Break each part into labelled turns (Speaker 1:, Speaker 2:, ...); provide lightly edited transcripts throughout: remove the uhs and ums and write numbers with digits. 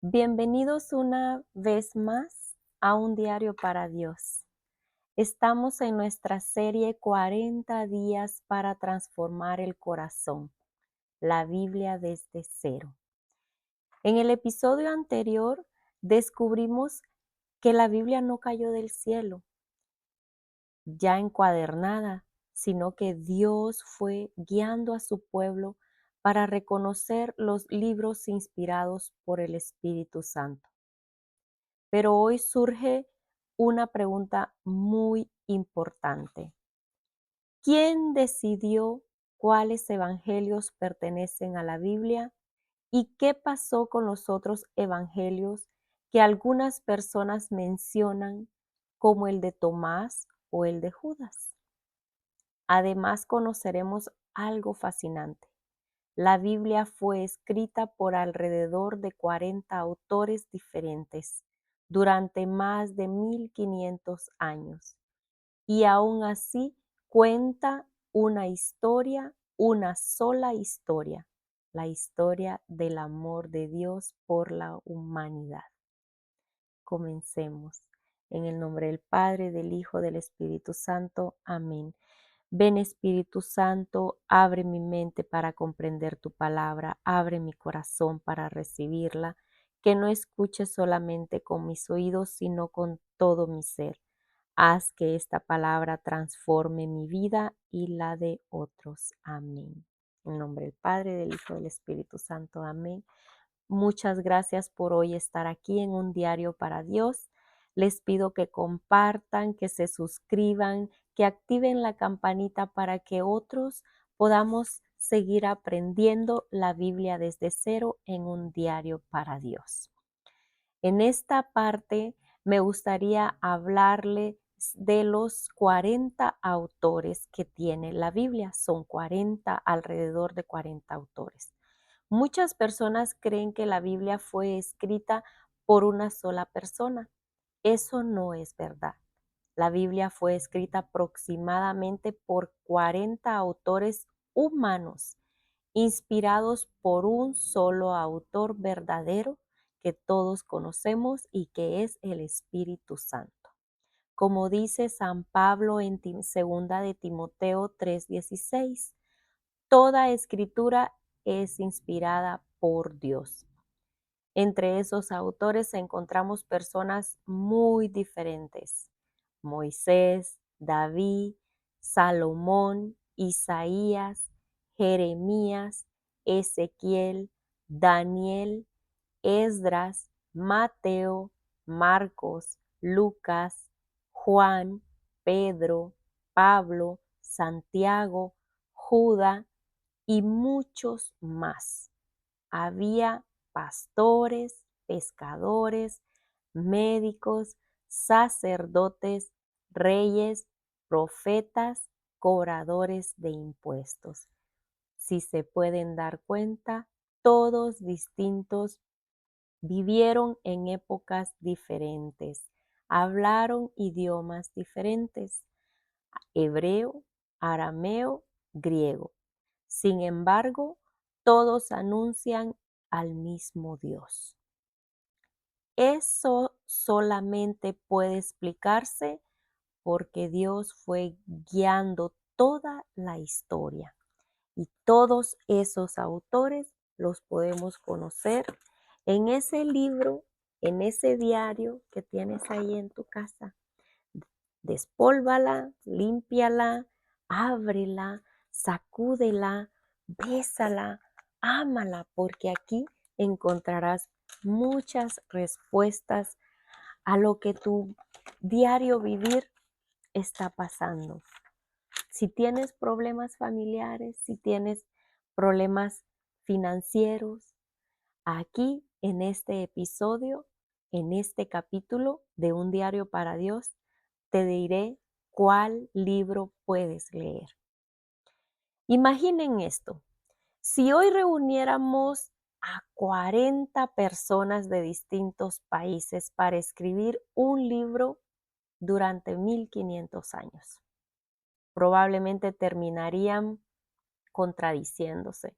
Speaker 1: Bienvenidos una vez más a un diario para Dios. Estamos en nuestra serie 40 días para transformar el corazón, la Biblia desde cero. En el episodio anterior descubrimos que la Biblia no cayó del cielo, ya encuadernada, sino que Dios fue guiando a su pueblo para reconocer los libros inspirados por el Espíritu Santo. Pero hoy surge una pregunta muy importante. ¿Quién decidió cuáles evangelios pertenecen a la Biblia y qué pasó con los otros evangelios que algunas personas mencionan como el de Tomás o el de Judas? Además, conoceremos algo fascinante. La Biblia fue escrita por alrededor de 40 autores diferentes durante más de 1500 años y aún así cuenta una historia, una sola historia, la historia del amor de Dios por la humanidad. Comencemos. En el nombre del Padre, del Hijo, del Espíritu Santo. Amén. Ven Espíritu Santo, abre mi mente para comprender tu palabra, abre mi corazón para recibirla, que no escuche solamente con mis oídos, sino con todo mi ser. Haz que esta palabra transforme mi vida y la de otros. Amén. En nombre del Padre, del Hijo, del Espíritu Santo. Amén. Muchas gracias por hoy estar aquí en un diario para Dios. Les pido que compartan, que se suscriban, que activen la campanita para que otros podamos seguir aprendiendo la Biblia desde cero en un diario para Dios. En esta parte me gustaría hablarles de los 40 autores que tiene la Biblia. Son 40, alrededor de 40 autores. Muchas personas creen que la Biblia fue escrita por una sola persona. Eso no es verdad. La Biblia fue escrita aproximadamente por 40 autores humanos, inspirados por un solo autor verdadero que todos conocemos y que es el Espíritu Santo. Como dice San Pablo en segunda de Timoteo 3:16, toda escritura es inspirada por Dios. Entre esos autores encontramos personas muy diferentes: Moisés, David, Salomón, Isaías, Jeremías, Ezequiel, Daniel, Esdras, Mateo, Marcos, Lucas, Juan, Pedro, Pablo, Santiago, Judas y muchos más. Había pastores, pescadores, médicos, sacerdotes, reyes, profetas, cobradores de impuestos. Si se pueden dar cuenta, todos distintos, vivieron en épocas diferentes, hablaron idiomas diferentes: hebreo, arameo, griego. Sin embargo, todos anuncian al mismo Dios. Eso solamente puede explicarse porque Dios fue guiando toda la historia. Y todos esos autores los podemos conocer en ese libro, en ese diario que tienes ahí en tu casa. Despólvala, límpiala, ábrela, sacúdela, bésala, ámala, porque aquí encontrarás muchas respuestas a lo que tu diario vivir está pasando. Si tienes problemas familiares, si tienes problemas financieros, aquí en este episodio, en este capítulo de Un Diario para Dios, te diré cuál libro puedes leer. Imaginen esto: si hoy reuniéramos a 40 personas de distintos países para escribir un libro durante 1500 años, probablemente terminarían contradiciéndose.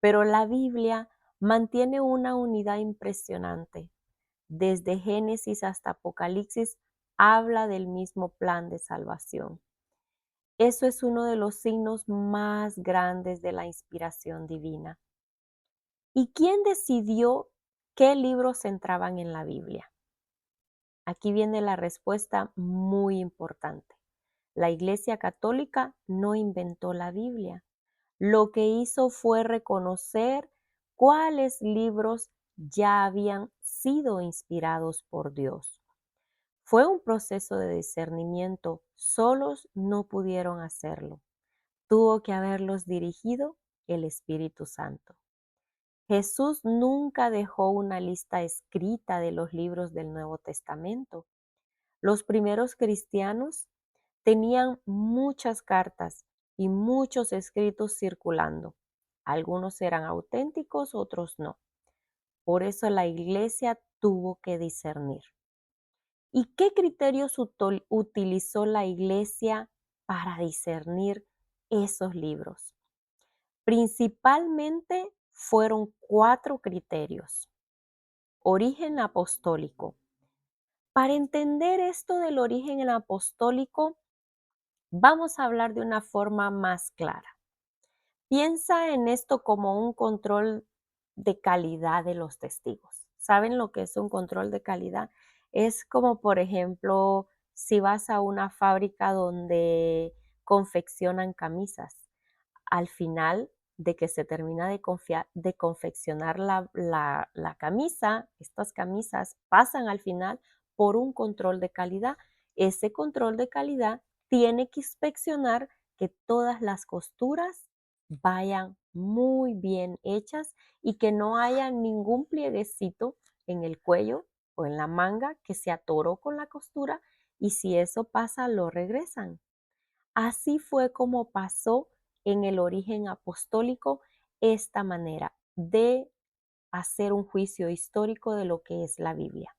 Speaker 1: Pero la Biblia mantiene una unidad impresionante. Desde Génesis hasta Apocalipsis habla del mismo plan de salvación. Eso es uno de los signos más grandes de la inspiración divina. ¿Y quién decidió qué libros entraban en la Biblia? Aquí viene la respuesta muy importante. La Iglesia Católica no inventó la Biblia. Lo que hizo fue reconocer cuáles libros ya habían sido inspirados por Dios. Fue un proceso de discernimiento, solos no pudieron hacerlo. Tuvo que haberlos dirigido el Espíritu Santo. Jesús nunca dejó una lista escrita de los libros del Nuevo Testamento. Los primeros cristianos tenían muchas cartas y muchos escritos circulando. Algunos eran auténticos, otros no. Por eso la iglesia tuvo que discernir. ¿Y qué criterios utilizó la iglesia para discernir esos libros? Principalmente fueron 4 criterios. Origen apostólico. Para entender esto del origen apostólico, vamos a hablar de una forma más clara. Piensa en esto como un control de calidad de los testigos. ¿Saben lo que es un control de calidad? Es como, por ejemplo, si vas a una fábrica donde confeccionan camisas. Al final de que se termina de confeccionar la camisa, estas camisas pasan al final por un control de calidad. Ese control de calidad tiene que inspeccionar que todas las costuras vayan muy bien hechas y que no haya ningún plieguecito en el cuello o en la manga que se atoró con la costura, y si eso pasa lo regresan. Así fue como pasó en el origen apostólico esta manera de hacer un juicio histórico de lo que es la Biblia.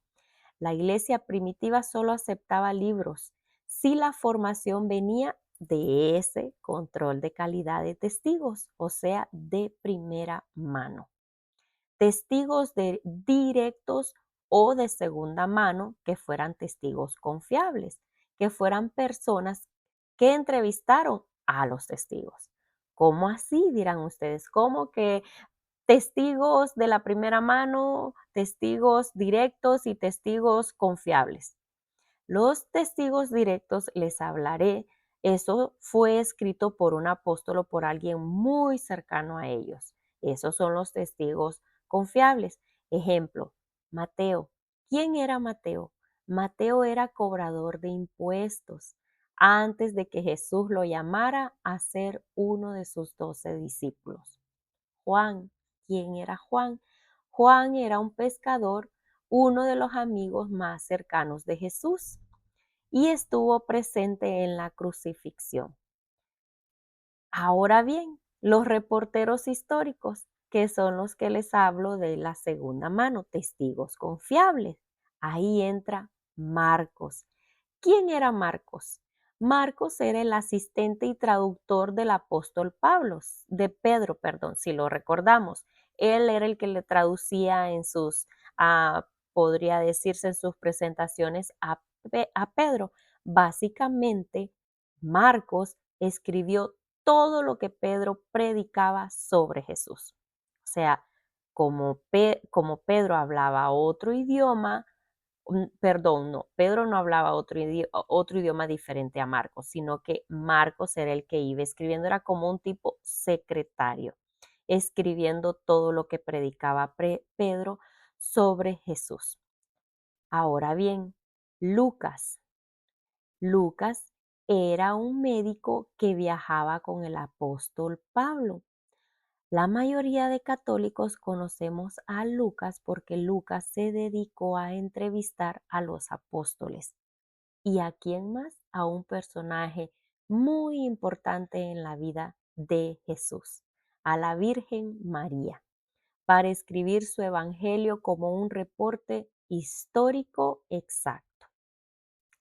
Speaker 1: La iglesia primitiva solo aceptaba libros si la formación venía de ese control de calidad de testigos, o sea, de primera mano. Testigos directos o de segunda mano que fueran testigos confiables, que fueran personas que entrevistaron a los testigos. ¿Cómo así? Dirán ustedes. ¿Cómo que testigos de la primera mano, testigos directos y testigos confiables? Los testigos directos les hablaré. Eso fue escrito por un apóstol o por alguien muy cercano a ellos. Esos son los testigos confiables. Ejemplo, Mateo. ¿Quién era Mateo? Mateo era cobrador de impuestos antes de que Jesús lo llamara a ser uno de sus 12 discípulos. Juan. ¿Quién era Juan? Juan era un pescador, uno de los amigos más cercanos de Jesús, y estuvo presente en la crucifixión. Ahora bien, los reporteros históricos, que son los que les hablo de la segunda mano, testigos confiables. Ahí entra Marcos. ¿Quién era Marcos? Marcos era el asistente y traductor del apóstol Pablo, de Pedro, perdón, si lo recordamos. Él era el que le traducía en sus, podría decirse, en sus presentaciones a Pedro. Básicamente, Marcos escribió todo lo que Pedro predicaba sobre Jesús. O sea, como Pedro hablaba otro idioma, perdón, no, Pedro no hablaba otro idioma diferente a Marcos, sino que Marcos era el que iba escribiendo, era como un tipo secretario, escribiendo todo lo que predicaba Pedro sobre Jesús. Ahora bien, Lucas. Lucas era un médico que viajaba con el apóstol Pablo. La mayoría de católicos conocemos a Lucas porque Lucas se dedicó a entrevistar a los apóstoles. ¿Y a quién más? A un personaje muy importante en la vida de Jesús, a la Virgen María, para escribir su evangelio como un reporte histórico exacto.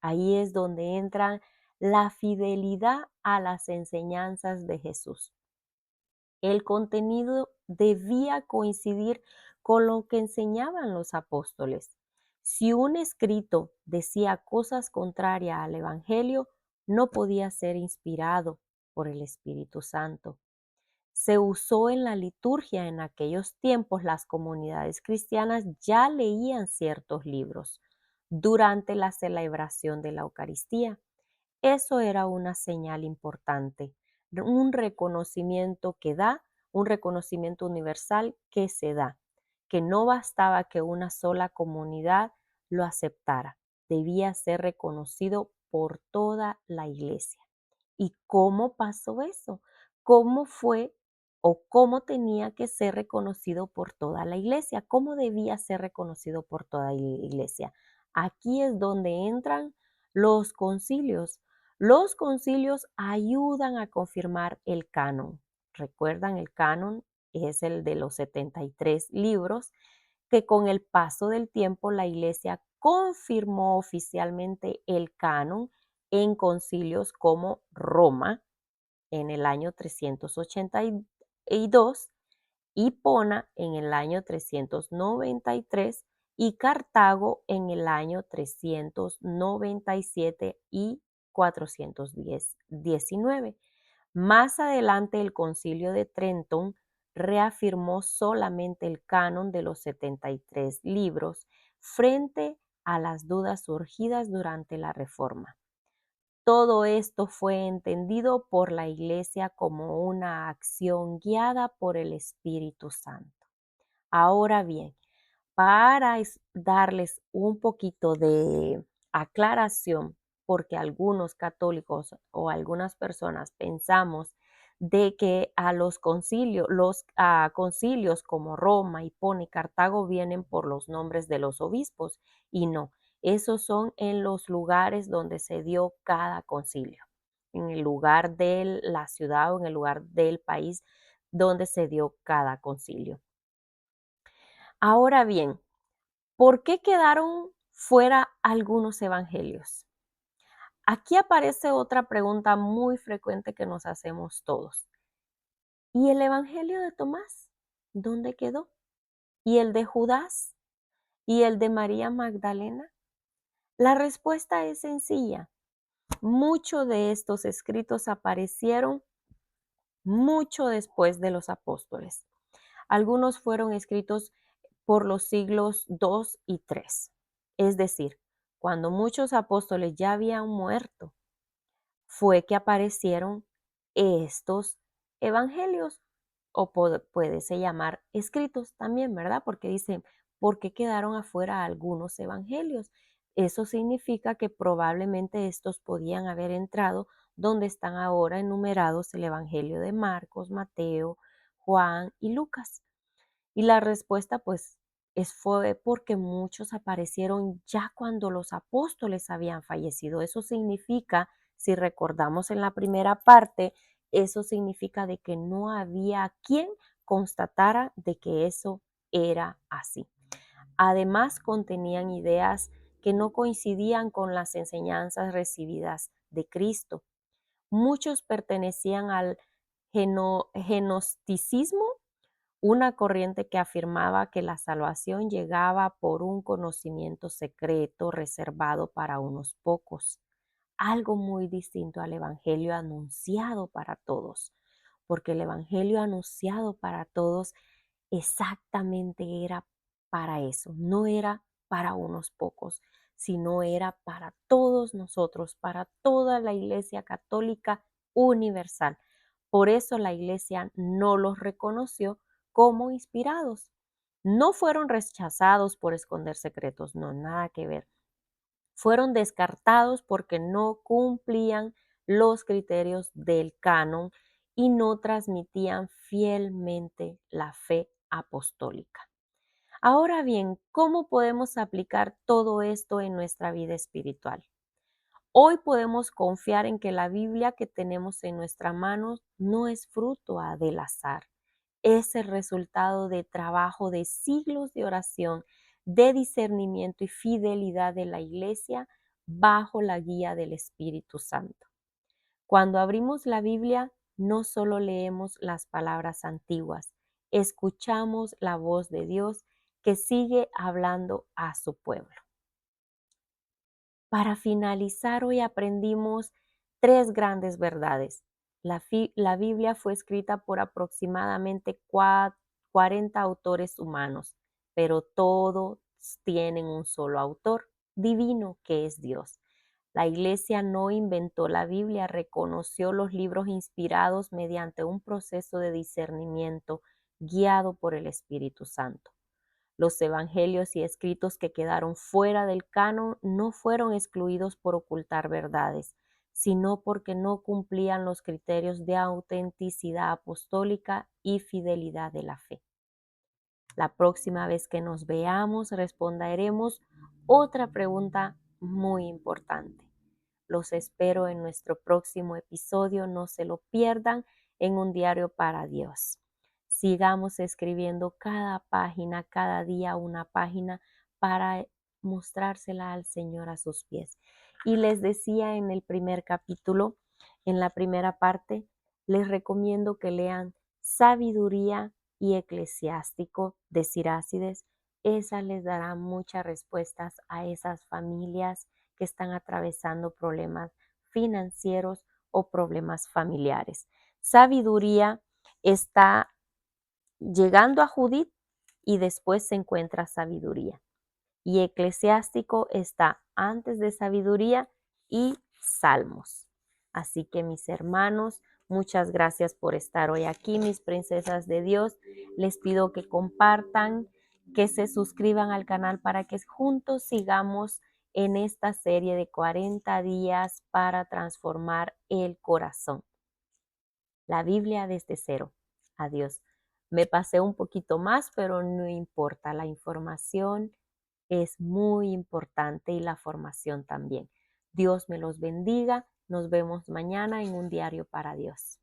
Speaker 1: Ahí es donde entra la fidelidad a las enseñanzas de Jesús. El contenido debía coincidir con lo que enseñaban los apóstoles. Si un escrito decía cosas contrarias al Evangelio, no podía ser inspirado por el Espíritu Santo. Se usó en la liturgia en aquellos tiempos. Las comunidades cristianas ya leían ciertos libros durante la celebración de la Eucaristía. Eso era una señal importante, un reconocimiento que da, un reconocimiento universal que se da, que no bastaba que una sola comunidad lo aceptara, debía ser reconocido por toda la iglesia. ¿Y cómo pasó eso? ¿Cómo fue o cómo tenía que ser reconocido por toda la iglesia? ¿Cómo debía ser reconocido por toda la iglesia? Aquí es donde entran los concilios. Los concilios ayudan a confirmar el canon. ¿Recuerdan? El canon es el de los 73 libros que con el paso del tiempo la iglesia confirmó oficialmente el canon en concilios como Roma en el año 382, Hipona en el año 393 y Cartago en el año 397 y 419. Más adelante el Concilio de Trento reafirmó solamente el canon de los 73 libros frente a las dudas surgidas durante la Reforma. Todo esto fue entendido por la Iglesia como una acción guiada por el Espíritu Santo. Ahora bien, para darles un poquito de aclaración, porque algunos católicos o algunas personas pensamos de que a los concilios como Roma, Hipona y Cartago vienen por los nombres de los obispos, y no, esos son en los lugares donde se dio cada concilio, en el lugar de la ciudad o en el lugar del país donde se dio cada concilio. Ahora bien, ¿por qué quedaron fuera algunos evangelios? Aquí aparece otra pregunta muy frecuente que nos hacemos todos. ¿Y el evangelio de Tomás? ¿Dónde quedó? ¿Y el de Judas? ¿Y el de María Magdalena? La respuesta es sencilla. Muchos de estos escritos aparecieron mucho después de los apóstoles. Algunos fueron escritos por los siglos II y III. Es decir, cuando muchos apóstoles ya habían muerto, fue que aparecieron estos evangelios, o puede se llamar escritos también, ¿verdad? Porque dicen, ¿por qué quedaron afuera algunos evangelios? Eso significa que probablemente estos podían haber entrado donde están ahora enumerados el evangelio de Marcos, Mateo, Juan y Lucas. Y la respuesta pues fue porque muchos aparecieron ya cuando los apóstoles habían fallecido. Eso significa, si recordamos en la primera parte, eso significa de que no había quien constatara de que eso era así. Además, contenían ideas que no coincidían con las enseñanzas recibidas de Cristo. Muchos pertenecían al gnosticismo, una corriente que afirmaba que la salvación llegaba por un conocimiento secreto reservado para unos pocos, algo muy distinto al evangelio anunciado para todos, porque el evangelio anunciado para todos exactamente era para eso, no era para unos pocos, sino era para todos nosotros, para toda la Iglesia Católica universal. Por eso la Iglesia no los reconoció como inspirados. No fueron rechazados por esconder secretos, no, nada que ver. Fueron descartados porque no cumplían los criterios del canon y no transmitían fielmente la fe apostólica. Ahora bien, ¿cómo podemos aplicar todo esto en nuestra vida espiritual? Hoy podemos confiar en que la Biblia que tenemos en nuestra mano no es fruto del azar, es el resultado de trabajo de siglos de oración, de discernimiento y fidelidad de la Iglesia bajo la guía del Espíritu Santo. Cuando abrimos la Biblia, no solo leemos las palabras antiguas, escuchamos la voz de Dios que sigue hablando a su pueblo. Para finalizar, hoy aprendimos tres grandes verdades. La Biblia fue escrita por aproximadamente 40 autores humanos, pero todos tienen un solo autor divino, que es Dios. La Iglesia no inventó la Biblia, reconoció los libros inspirados mediante un proceso de discernimiento guiado por el Espíritu Santo. Los evangelios y escritos que quedaron fuera del canon no fueron excluidos por ocultar verdades, sino porque no cumplían los criterios de autenticidad apostólica y fidelidad de la fe. La próxima vez que nos veamos responderemos otra pregunta muy importante. Los espero en nuestro próximo episodio. No se lo pierdan en Un Diario para Dios. Sigamos escribiendo cada página, cada día una página para mostrársela al Señor a sus pies. Y les decía en el primer capítulo, en la primera parte, les recomiendo que lean Sabiduría y Eclesiástico de Cirácides. Esa les dará muchas respuestas a esas familias que están atravesando problemas financieros o problemas familiares. Sabiduría está llegando a Judith y después se encuentra sabiduría. Y Eclesiástico está antes de sabiduría y Salmos. Así que mis hermanos, muchas gracias por estar hoy aquí, mis princesas de Dios. Les pido que compartan, que se suscriban al canal para que juntos sigamos en esta serie de 40 días para transformar el corazón. La Biblia desde cero. Adiós. Me pasé un poquito más, pero no importa. La información es muy importante y la formación también. Dios me los bendiga. Nos vemos mañana en Un Diario para Dios.